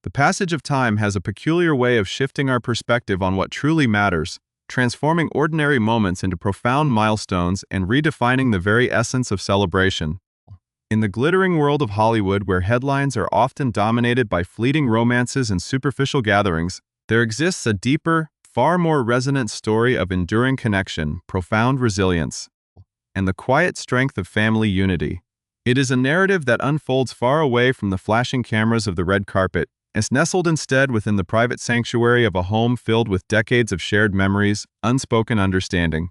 The passage of time has a peculiar way of shifting our perspective on what truly matters, transforming ordinary moments into profound milestones and redefining the very essence of celebration. In the glittering world of Hollywood, where headlines are often dominated by fleeting romances and superficial gatherings, there exists a deeper, far more resonant story of enduring connection, profound resilience, and the quiet strength of family unity. It is a narrative that unfolds far away from the flashing cameras of the red carpet, and nestled instead within the private sanctuary of a home filled with decades of shared memories, unspoken understanding,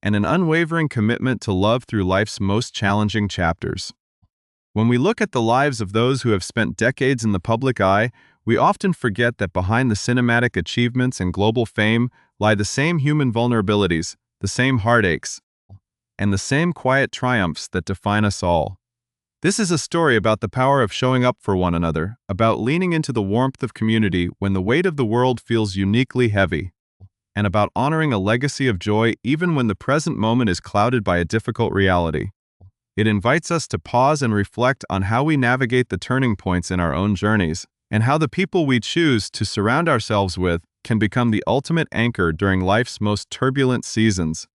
and an unwavering commitment to love through life's most challenging chapters. When we look at the lives of those who have spent decades in the public eye, we often forget that behind the cinematic achievements and global fame lie the same human vulnerabilities, the same heartaches, and the same quiet triumphs that define us all. This is a story about the power of showing up for one another, about leaning into the warmth of community when the weight of the world feels uniquely heavy, and about honoring a legacy of joy even when the present moment is clouded by a difficult reality. It invites us to pause and reflect on how we navigate the turning points in our own journeys, and how the people we choose to surround ourselves with can become the ultimate anchor during life's most turbulent seasons.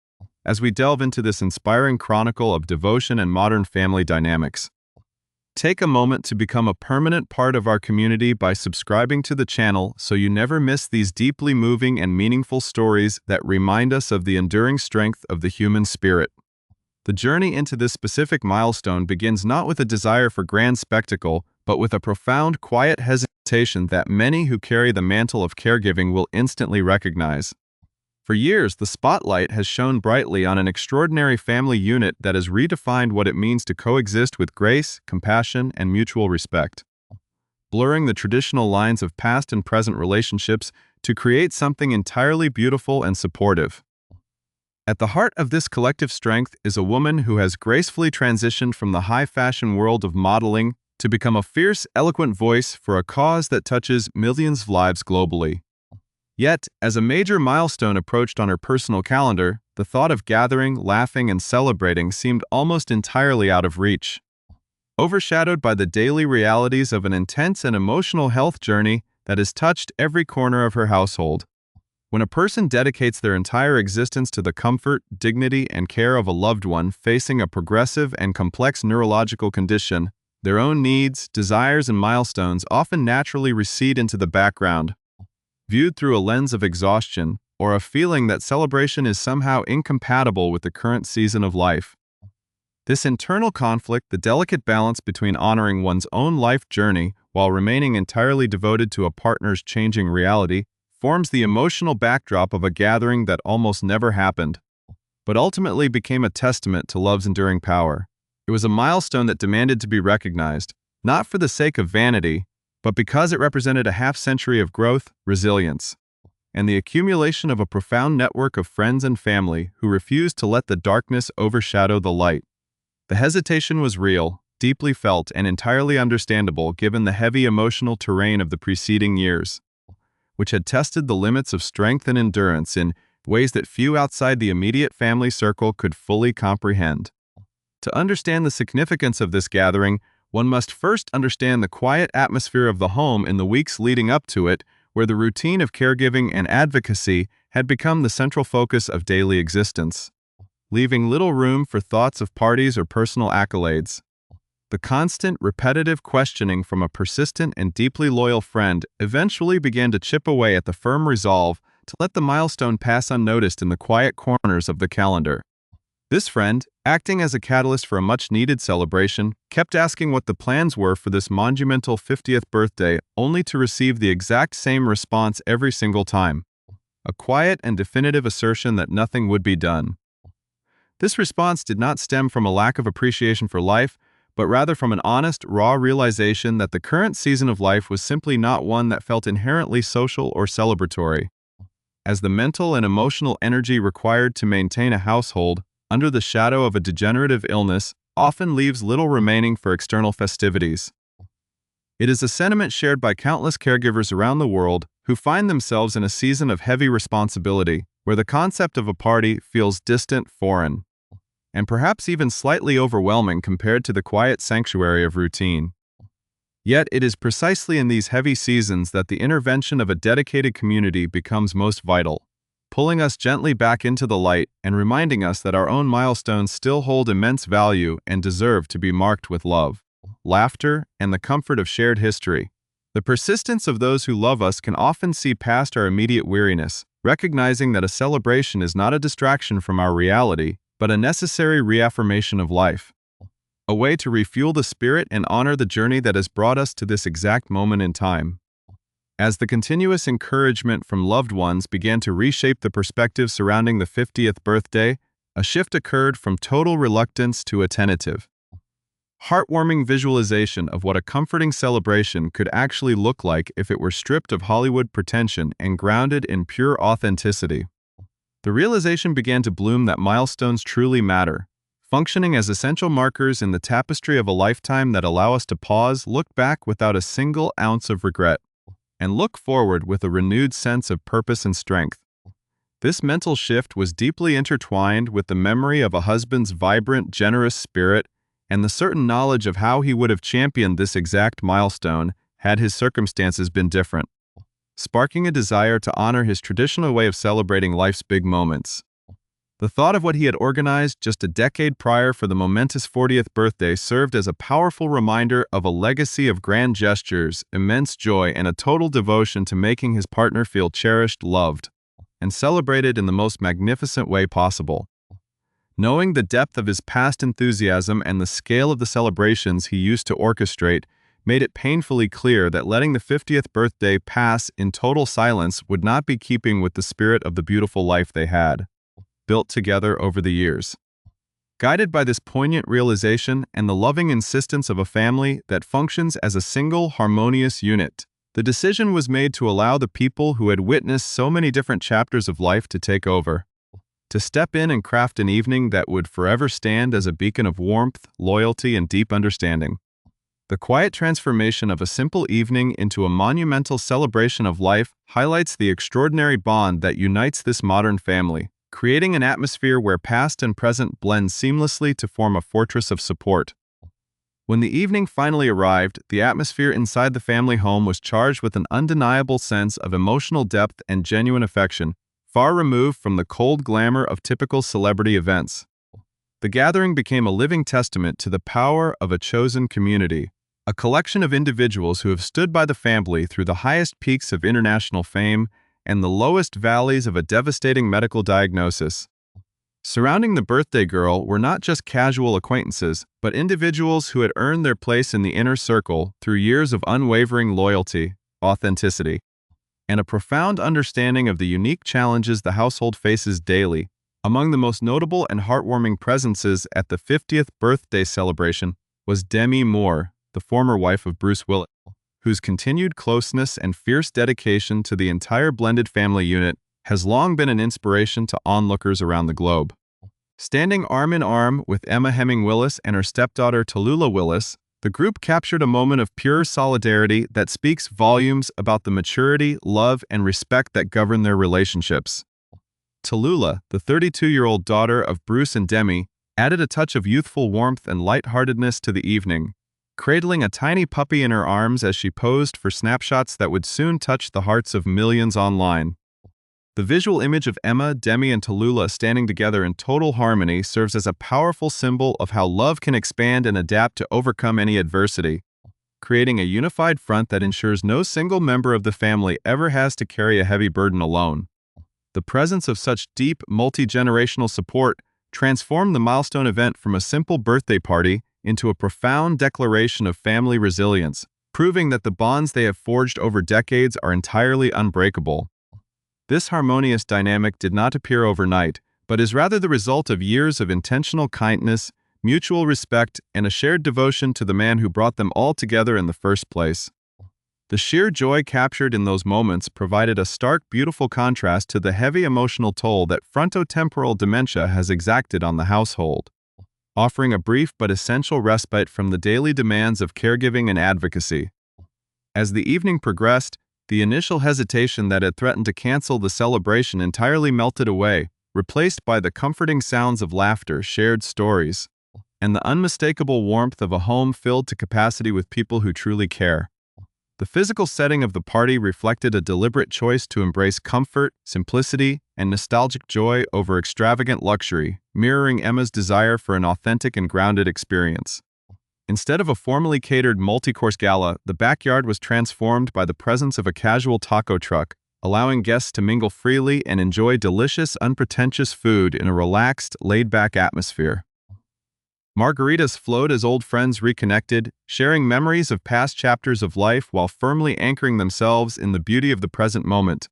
As we delve into this inspiring chronicle of devotion and modern family dynamics, take a moment to become a permanent part of our community by subscribing to the channel so you never miss these deeply moving and meaningful stories that remind us of the enduring strength of the human spirit. The journey into this specific milestone begins not with a desire for grand spectacle, but with a profound, quiet hesitation that many who carry the mantle of caregiving will instantly recognize. For years, the spotlight has shone brightly on an extraordinary family unit that has redefined what it means to coexist with grace, compassion, and mutual respect, blurring the traditional lines of past and present relationships to create something entirely beautiful and supportive. At the heart of this collective strength is a woman who has gracefully transitioned from the high-fashion world of modeling to become a fierce, eloquent voice for a cause that touches millions of lives globally. Yet, as a major milestone approached on her personal calendar, the thought of gathering, laughing, and celebrating seemed almost entirely out of reach. Overshadowed by the daily realities of an intense and emotional health journey that has touched every corner of her household. When a person dedicates their entire existence to the comfort, dignity, and care of a loved one facing a progressive and complex neurological condition, their own needs, desires, and milestones often naturally recede into the background, viewed through a lens of exhaustion or a feeling that celebration is somehow incompatible with the current season of life. This internal conflict, the delicate balance between honoring one's own life journey while remaining entirely devoted to a partner's changing reality, forms the emotional backdrop of a gathering that almost never happened, but ultimately became a testament to love's enduring power. It was a milestone that demanded to be recognized, not for the sake of vanity, but because it represented a half-century of growth, resilience, and the accumulation of a profound network of friends and family who refused to let the darkness overshadow the light. The hesitation was real, deeply felt, and entirely understandable given the heavy emotional terrain of the preceding years, which had tested the limits of strength and endurance in ways that few outside the immediate family circle could fully comprehend. To understand the significance of this gathering, one must first understand the quiet atmosphere of the home in the weeks leading up to it, where the routine of caregiving and advocacy had become the central focus of daily existence, leaving little room for thoughts of parties or personal accolades. The constant, repetitive questioning from a persistent and deeply loyal friend eventually began to chip away at the firm resolve to let the milestone pass unnoticed in the quiet corners of the calendar. This friend, acting as a catalyst for a much-needed celebration, kept asking what the plans were for this monumental 50th birthday, only to receive the exact same response every single time: a quiet and definitive assertion that nothing would be done. This response did not stem from a lack of appreciation for life, but rather from an honest, raw realization that the current season of life was simply not one that felt inherently social or celebratory, as the mental and emotional energy required to maintain a household under the shadow of a degenerative illness often leaves little remaining for external festivities. It is a sentiment shared by countless caregivers around the world who find themselves in a season of heavy responsibility, where the concept of a party feels distant, foreign, and perhaps even slightly overwhelming compared to the quiet sanctuary of routine. Yet it is precisely in these heavy seasons that the intervention of a dedicated community becomes most vital, pulling us gently back into the light and reminding us that our own milestones still hold immense value and deserve to be marked with love, laughter, and the comfort of shared history. The persistence of those who love us can often see past our immediate weariness, recognizing that a celebration is not a distraction from our reality, but a necessary reaffirmation of life. A way to refuel the spirit and honor the journey that has brought us to this exact moment in time. As the continuous encouragement from loved ones began to reshape the perspective surrounding the 50th birthday, a shift occurred from total reluctance to attentive, heartwarming visualization of what a comforting celebration could actually look like if it were stripped of Hollywood pretension and grounded in pure authenticity. The realization began to bloom that milestones truly matter, functioning as essential markers in the tapestry of a lifetime that allow us to pause, look back without a single ounce of regret, and look forward with a renewed sense of purpose and strength. This mental shift was deeply intertwined with the memory of a husband's vibrant, generous spirit and the certain knowledge of how he would have championed this exact milestone had his circumstances been different, sparking a desire to honor his traditional way of celebrating life's big moments. The thought of what he had organized just a decade prior for the momentous 40th birthday served as a powerful reminder of a legacy of grand gestures, immense joy, and a total devotion to making his partner feel cherished, loved, and celebrated in the most magnificent way possible. Knowing the depth of his past enthusiasm and the scale of the celebrations he used to orchestrate made it painfully clear that letting the 50th birthday pass in total silence would not be keeping with the spirit of the beautiful life they had built together over the years. Guided by this poignant realization and the loving insistence of a family that functions as a single harmonious unit, the decision was made to allow the people who had witnessed so many different chapters of life to take over, to step in and craft an evening that would forever stand as a beacon of warmth, loyalty, and deep understanding. The quiet transformation of a simple evening into a monumental celebration of life highlights the extraordinary bond that unites this modern family, creating an atmosphere where past and present blend seamlessly to form a fortress of support. When the evening finally arrived, the atmosphere inside the family home was charged with an undeniable sense of emotional depth and genuine affection, far removed from the cold glamour of typical celebrity events. The gathering became a living testament to the power of a chosen community, a collection of individuals who have stood by the family through the highest peaks of international fame and the lowest valleys of a devastating medical diagnosis. Surrounding the birthday girl were not just casual acquaintances, but individuals who had earned their place in the inner circle through years of unwavering loyalty, authenticity, and a profound understanding of the unique challenges the household faces daily. Among the most notable and heartwarming presences at the 50th birthday celebration was Demi Moore, the former wife of Bruce Willis, whose continued closeness and fierce dedication to the entire blended family unit has long been an inspiration to onlookers around the globe. Standing arm in arm with Emma Heming Willis and her stepdaughter Tallulah Willis, the group captured a moment of pure solidarity that speaks volumes about the maturity, love, and respect that govern their relationships. Tallulah, the 32-year-old daughter of Bruce and Demi, added a touch of youthful warmth and lightheartedness to the evening, cradling a tiny puppy in her arms as she posed for snapshots that would soon touch the hearts of millions online. The visual image of Emma, Demi, and Tallulah standing together in total harmony serves as a powerful symbol of how love can expand and adapt to overcome any adversity, creating a unified front that ensures no single member of the family ever has to carry a heavy burden alone. The presence of such deep, multi-generational support transformed the milestone event from a simple birthday party into a profound declaration of family resilience, proving that the bonds they have forged over decades are entirely unbreakable. This harmonious dynamic did not appear overnight, but is rather the result of years of intentional kindness, mutual respect, and a shared devotion to the man who brought them all together in the first place. The sheer joy captured in those moments provided a stark, beautiful contrast to the heavy emotional toll that frontotemporal dementia has exacted on the household, offering a brief but essential respite from the daily demands of caregiving and advocacy. As the evening progressed, the initial hesitation that had threatened to cancel the celebration entirely melted away, replaced by the comforting sounds of laughter, shared stories, and the unmistakable warmth of a home filled to capacity with people who truly care. The physical setting of the party reflected a deliberate choice to embrace comfort, simplicity, and nostalgic joy over extravagant luxury, mirroring Emma's desire for an authentic and grounded experience. Instead of a formally catered multi-course gala, the backyard was transformed by the presence of a casual taco truck, allowing guests to mingle freely and enjoy delicious, unpretentious food in a relaxed, laid-back atmosphere. Margaritas flowed as old friends reconnected, sharing memories of past chapters of life while firmly anchoring themselves in the beauty of the present moment.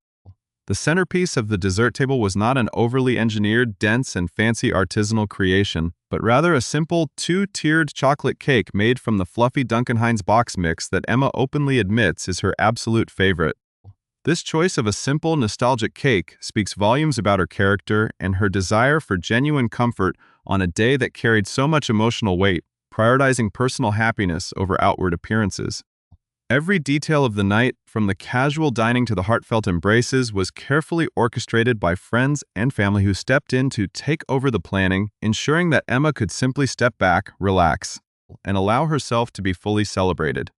The centerpiece of the dessert table was not an overly engineered, dense, and fancy artisanal creation, but rather a simple, two-tiered chocolate cake made from the fluffy Duncan Hines box mix that Emma openly admits is her absolute favorite. This choice of a simple, nostalgic cake speaks volumes about her character and her desire for genuine comfort on a day that carried so much emotional weight, prioritizing personal happiness over outward appearances. Every detail of the night, from the casual dining to the heartfelt embraces, was carefully orchestrated by friends and family who stepped in to take over the planning, ensuring that Emma could simply step back, relax, and allow herself to be fully celebrated.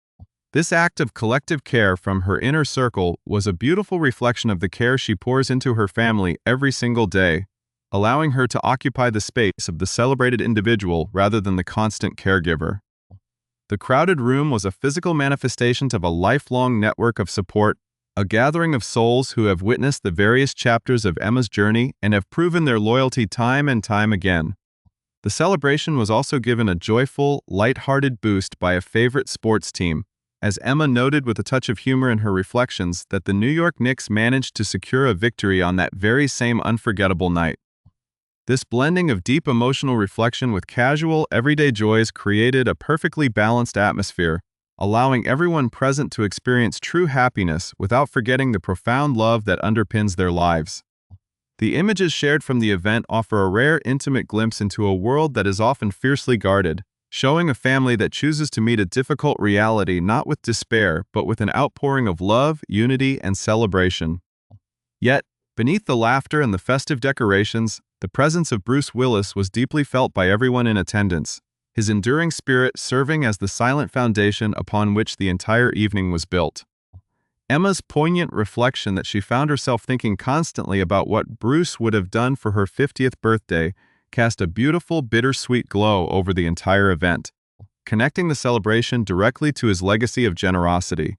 This act of collective care from her inner circle was a beautiful reflection of the care she pours into her family every single day, allowing her to occupy the space of the celebrated individual rather than the constant caregiver. The crowded room was a physical manifestation of a lifelong network of support, a gathering of souls who have witnessed the various chapters of Emma's journey and have proven their loyalty time and time again. The celebration was also given a joyful, light-hearted boost by a favorite sports team, as Emma noted with a touch of humor in her reflections that the New York Knicks managed to secure a victory on that very same unforgettable night. This blending of deep emotional reflection with casual, everyday joys created a perfectly balanced atmosphere, allowing everyone present to experience true happiness without forgetting the profound love that underpins their lives. The images shared from the event offer a rare, intimate glimpse into a world that is often fiercely guarded, showing a family that chooses to meet a difficult reality not with despair, but with an outpouring of love, unity, and celebration. Yet, beneath the laughter and the festive decorations, the presence of Bruce Willis was deeply felt by everyone in attendance, his enduring spirit serving as the silent foundation upon which the entire evening was built. Emma's poignant reflection that she found herself thinking constantly about what Bruce would have done for her 50th birthday cast a beautiful, bittersweet glow over the entire event, connecting the celebration directly to his legacy of generosity.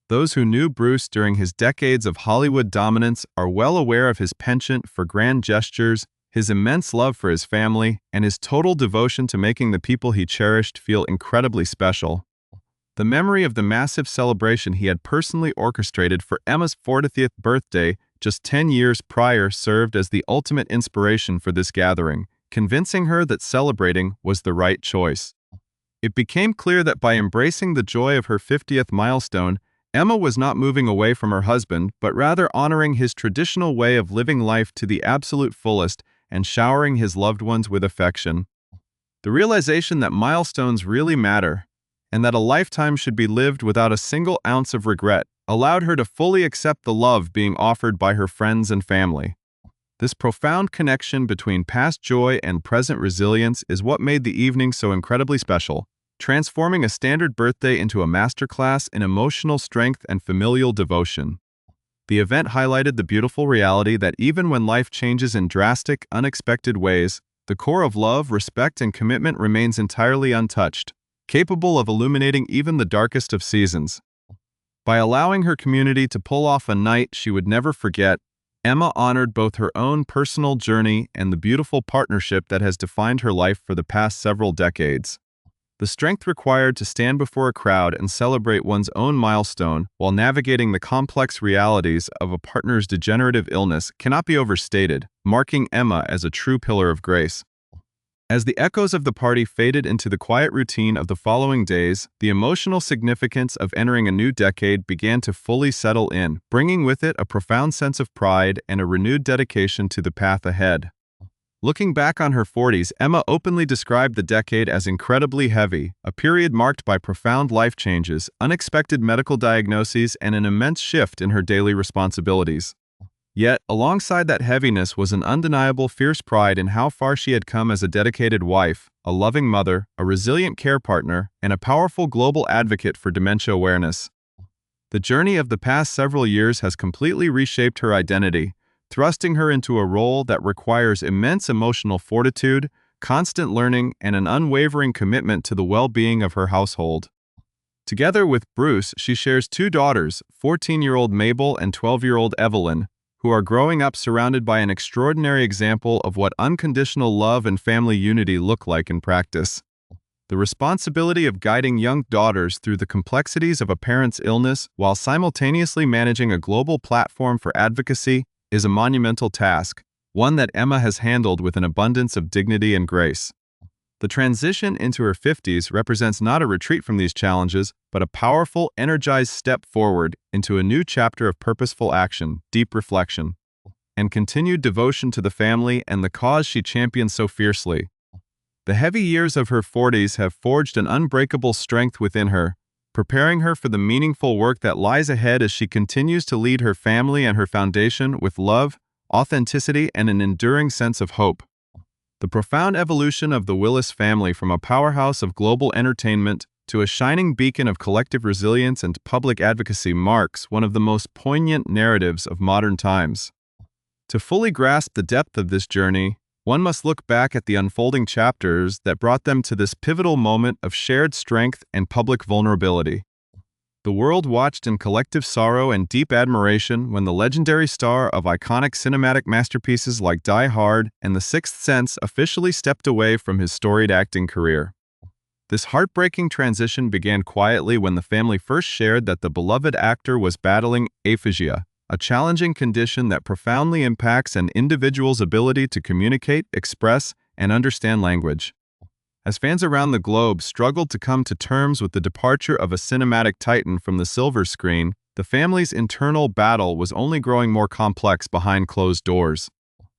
Those who knew Bruce during his decades of Hollywood dominance are well aware of his penchant for grand gestures, his immense love for his family, and his total devotion to making the people he cherished feel incredibly special. The memory of the massive celebration he had personally orchestrated for Emma's 40th birthday just 10 years prior served as the ultimate inspiration for this gathering, convincing her that celebrating was the right choice. It became clear that by embracing the joy of her 50th milestone, Emma was not moving away from her husband, but rather honoring his traditional way of living life to the absolute fullest and showering his loved ones with affection. The realization that milestones really matter, and that a lifetime should be lived without a single ounce of regret, allowed her to fully accept the love being offered by her friends and family. This profound connection between past joy and present resilience is what made the evening so incredibly special, transforming a standard birthday into a masterclass in emotional strength and familial devotion. The event highlighted the beautiful reality that even when life changes in drastic, unexpected ways, the core of love, respect, and commitment remains entirely untouched, capable of illuminating even the darkest of seasons. By allowing her community to pull off a night she would never forget, Emma honored both her own personal journey and the beautiful partnership that has defined her life for the past several decades. The strength required to stand before a crowd and celebrate one's own milestone while navigating the complex realities of a partner's degenerative illness cannot be overstated, marking Emma as a true pillar of grace. As the echoes of the party faded into the quiet routine of the following days, the emotional significance of entering a new decade began to fully settle in, bringing with it a profound sense of pride and a renewed dedication to the path ahead. Looking back on her 40s, Emma openly described the decade as incredibly heavy, a period marked by profound life changes, unexpected medical diagnoses, and an immense shift in her daily responsibilities. Yet, alongside that heaviness was an undeniable fierce pride in how far she had come as a dedicated wife, a loving mother, a resilient care partner, and a powerful global advocate for dementia awareness. The journey of the past several years has completely reshaped her identity, thrusting her into a role that requires immense emotional fortitude, constant learning, and an unwavering commitment to the well-being of her household. Together with Bruce, she shares two daughters, 14-year-old Mabel and 12-year-old Evelyn, who are growing up surrounded by an extraordinary example of what unconditional love and family unity look like in practice. The responsibility of guiding young daughters through the complexities of a parent's illness while simultaneously managing a global platform for advocacy is a monumental task, one that Emma has handled with an abundance of dignity and grace. The transition into her 50s represents not a retreat from these challenges, but a powerful, energized step forward into a new chapter of purposeful action, deep reflection, and continued devotion to the family and the cause she champions so fiercely. The heavy years of her 40s have forged an unbreakable strength within her, preparing her for the meaningful work that lies ahead as she continues to lead her family and her foundation with love, authenticity, and an enduring sense of hope. The profound evolution of the Willis family from a powerhouse of global entertainment to a shining beacon of collective resilience and public advocacy marks one of the most poignant narratives of modern times. To fully grasp the depth of this journey, one must look back at the unfolding chapters that brought them to this pivotal moment of shared strength and public vulnerability. The world watched in collective sorrow and deep admiration when the legendary star of iconic cinematic masterpieces like Die Hard and The Sixth Sense officially stepped away from his storied acting career. This heartbreaking transition began quietly when the family first shared that the beloved actor was battling aphasia, a challenging condition that profoundly impacts an individual's ability to communicate, express, and understand language. As fans around the globe struggled to come to terms with the departure of a cinematic titan from the silver screen, the family's internal battle was only growing more complex behind closed doors.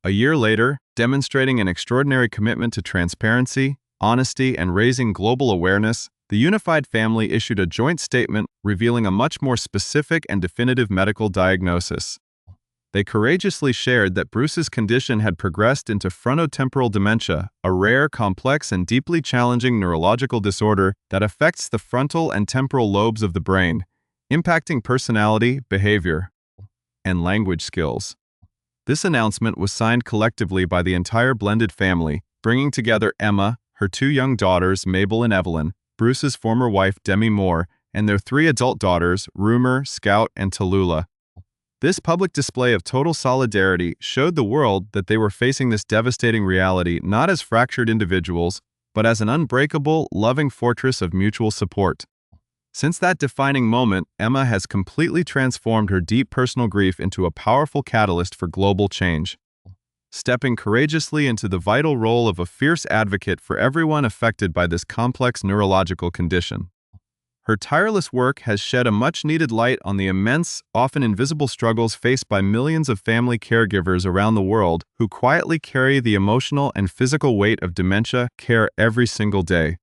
A year later, demonstrating an extraordinary commitment to transparency, honesty, and raising global awareness, the unified family issued a joint statement revealing a much more specific and definitive medical diagnosis. They courageously shared that Bruce's condition had progressed into frontotemporal dementia, a rare, complex, and deeply challenging neurological disorder that affects the frontal and temporal lobes of the brain, impacting personality, behavior, and language skills. This announcement was signed collectively by the entire blended family, bringing together Emma, her two young daughters, Mabel and Evelyn, Bruce's former wife, Demi Moore, and their three adult daughters, Rumor, Scout, and Tallulah. This public display of total solidarity showed the world that they were facing this devastating reality not as fractured individuals, but as an unbreakable, loving fortress of mutual support. Since that defining moment, Emma has completely transformed her deep personal grief into a powerful catalyst for global change, stepping courageously into the vital role of a fierce advocate for everyone affected by this complex neurological condition. Her tireless work has shed a much-needed light on the immense, often invisible struggles faced by millions of family caregivers around the world who quietly carry the emotional and physical weight of dementia care every single day.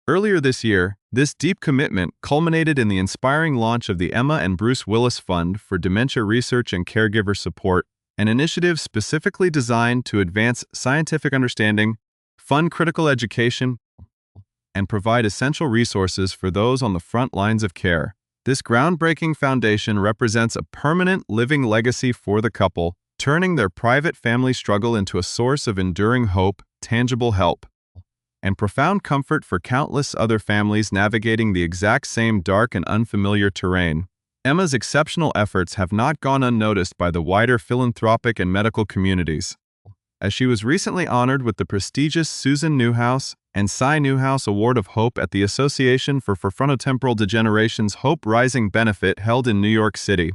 Earlier this year, this deep commitment culminated in the inspiring launch of the Emma and Bruce Willis Fund for Dementia Research and Caregiver Support, an initiative specifically designed to advance scientific understanding, fund critical education, and provide essential resources for those on the front lines of care. This groundbreaking foundation represents a permanent living legacy for the couple, turning their private family struggle into a source of enduring hope, tangible help, and profound comfort for countless other families navigating the exact same dark and unfamiliar terrain. Emma's exceptional efforts have not gone unnoticed by the wider philanthropic and medical communities, as she was recently honored with the prestigious Susan Newhouse and Cy Newhouse Award of Hope at the Association for Frontotemporal Degeneration's Hope Rising benefit held in New York City.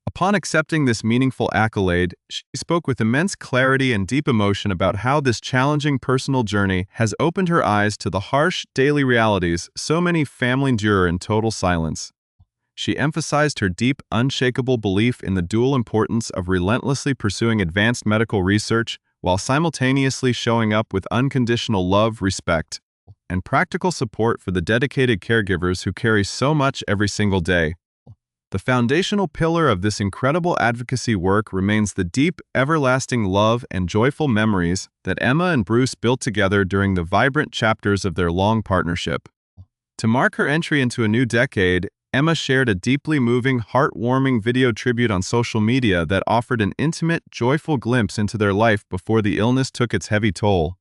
Upon accepting this meaningful accolade, she spoke with immense clarity and deep emotion about how this challenging personal journey has opened her eyes to the harsh, daily realities so many families endure in total silence. She emphasized her deep, unshakable belief in the dual importance of relentlessly pursuing advanced medical research while simultaneously showing up with unconditional love, respect, and practical support for the dedicated caregivers who carry so much every single day. The foundational pillar of this incredible advocacy work remains the deep, everlasting love and joyful memories that Emma and Bruce built together during the vibrant chapters of their long partnership. To mark her entry into a new decade, Emma shared a deeply moving, heartwarming video tribute on social media that offered an intimate, joyful glimpse into their life before the illness took its heavy toll.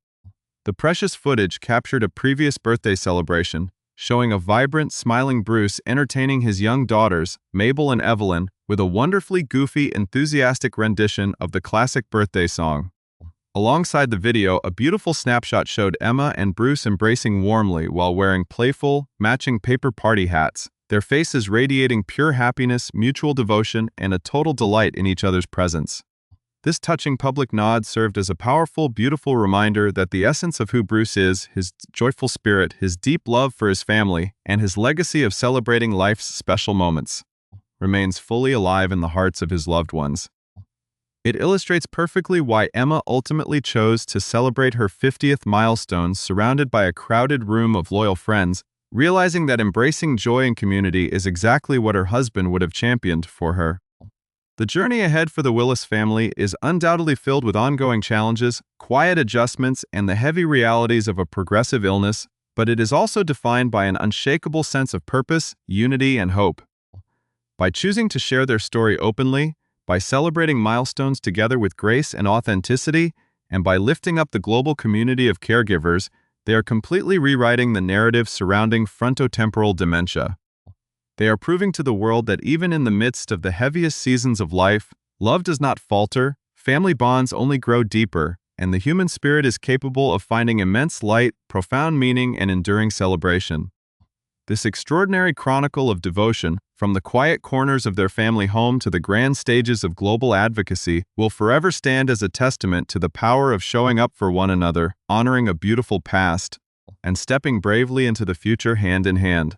The precious footage captured a previous birthday celebration, showing a vibrant, smiling Bruce entertaining his young daughters, Mabel and Evelyn, with a wonderfully goofy, enthusiastic rendition of the classic birthday song. Alongside the video, a beautiful snapshot showed Emma and Bruce embracing warmly while wearing playful, matching paper party hats, their faces radiating pure happiness, mutual devotion, and a total delight in each other's presence. This touching public nod served as a powerful, beautiful reminder that the essence of who Bruce is, his joyful spirit, his deep love for his family, and his legacy of celebrating life's special moments, remains fully alive in the hearts of his loved ones. It illustrates perfectly why Emma ultimately chose to celebrate her 50th milestone surrounded by a crowded room of loyal friends, realizing that embracing joy and community is exactly what her husband would have championed for her. The journey ahead for the Willis family is undoubtedly filled with ongoing challenges, quiet adjustments, and the heavy realities of a progressive illness, but it is also defined by an unshakable sense of purpose, unity, and hope. By choosing to share their story openly, by celebrating milestones together with grace and authenticity, and by lifting up the global community of caregivers, they are completely rewriting the narrative surrounding frontotemporal dementia. They are proving to the world that even in the midst of the heaviest seasons of life, love does not falter, family bonds only grow deeper, and the human spirit is capable of finding immense light, profound meaning, and enduring celebration. This extraordinary chronicle of devotion, from the quiet corners of their family home to the grand stages of global advocacy, will forever stand as a testament to the power of showing up for one another, honoring a beautiful past, and stepping bravely into the future hand in hand.